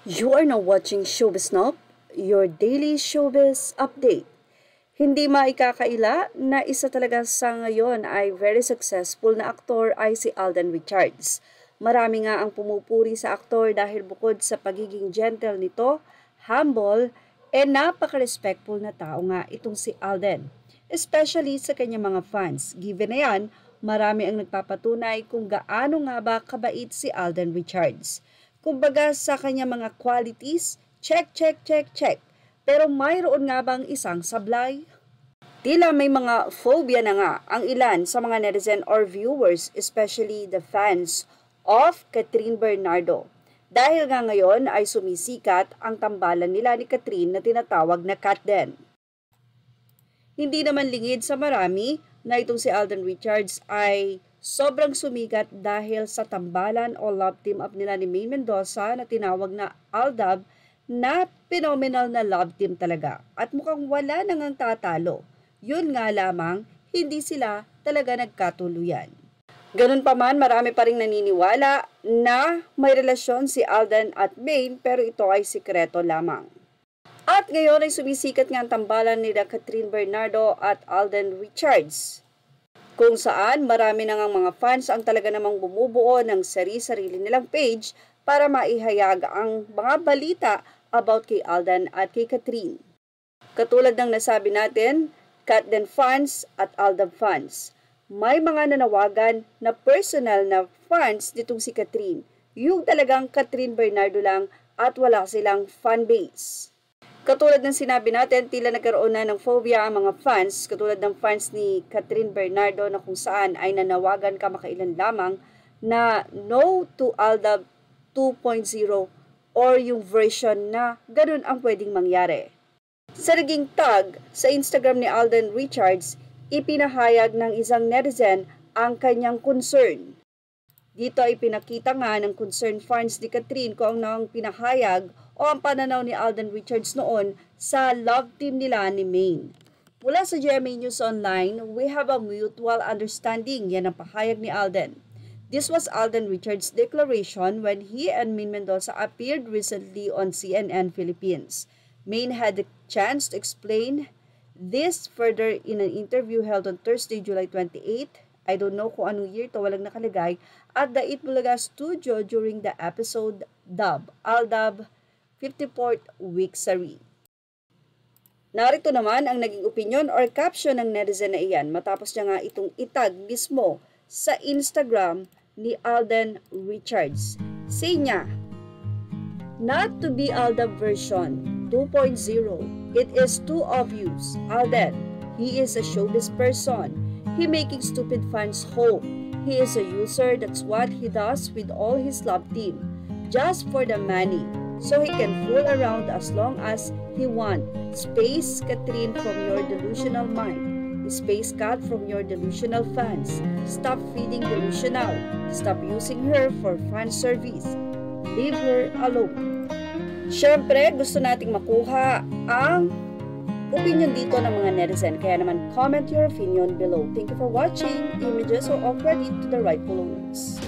You are now watching Showbiz Snob, your daily showbiz update. Hindi maikakaila na isa talaga sa ngayon ay very successful na aktor ay si Alden Richards. Marami nga ang pumupuri sa aktor dahil bukod sa pagiging gentle nito, humble, napaka-respectful na tao nga itong si Alden. Especially sa kanyang mga fans. Given na yan, marami ang nagpapatunay kung gaano nga ba kabait si Alden Richards. Kumbaga sa kanya mga qualities, check. Pero mayroon nga bang isang sablay? Tila may mga phobia na nga ang ilan sa mga netizen or viewers, especially the fans of Catherine Bernardo. Dahil nga ngayon ay sumisikat ang tambalan nila ni Catherine na tinatawag na Kat Den. Hindi naman lingid sa marami na itong si Alden Richards ay sobrang sumikat dahil sa tambalan o love team up nila ni Maine Mendoza na tinawag na Aldab na phenomenal na love team talaga. At mukhang wala nang ang tatalo. Yun nga lamang, hindi sila talaga nagkatuluyan. Ganun pa man, marami pa rin naniniwala na may relasyon si Alden at Maine pero ito ay sikreto lamang. At ngayon ay sumisikat nga ang tambalan ni Catherine Bernardo at Alden Richards. Kung saan marami na ngang mga fans ang talaga namang bumubuo ng sarili nilang page para maihayag ang mga balita about kay Alden at kay Catherine. Katulad ng nasabi natin, Kat Den fans at Aldab fans. May mga nanawagan na personal na fans nitong si Catherine. Yung talagang Catherine Bernardo lang at wala silang fan base. Katulad ng sinabi natin, tila nagkaroon na ng phobia ang mga fans, katulad ng fans ni Catherine Bernardo na kung saan ay nanawagan kamakailan lamang na no to Aldab 2.0 or yung version na ganun ang pwedeng mangyari. Sa naging tag sa Instagram ni Alden Richards, ipinahayag ng isang netizen ang kanyang concern. Dito ay pinakita nga ng concerned fans ni Catherine kung ano ang pinahayag o ang pananaw ni Alden Richards noon sa love team nila ni Maine. Mula sa GMA News Online, we have a mutual understanding, yan ang pahayag ni Alden. This was Alden Richards' declaration when he and Maine Mendoza appeared recently on CNN Philippines. Maine had the chance to explain this further in an interview held on Thursday, July 28. I don't know kung anong year to, walang nakalagay, at the Itbulaga studio during the episode Dub, Aldab 54th Week Sari. Narito naman ang naging opinion or caption ng netizen na iyan matapos niya nga itong itag mismo sa Instagram ni Alden Richards. Say niya, "Not to be Aldab version 2.0. It is too obvious. Alden, he is a showbiz person. He making stupid fans hope. He is a user, that's what he does with all his love team. Just for the money. So he can fool around as long as he want. Space Catherine from your delusional mind. Space Kat from your delusional fans. Stop feeding delusional. Stop using her for fan service. Leave her alone." Siyempre, gusto nating makuha ang opinion dito ng mga netizen. Kaya naman, comment your opinion below. Thank you for watching. Images are all credit to the rightful owners.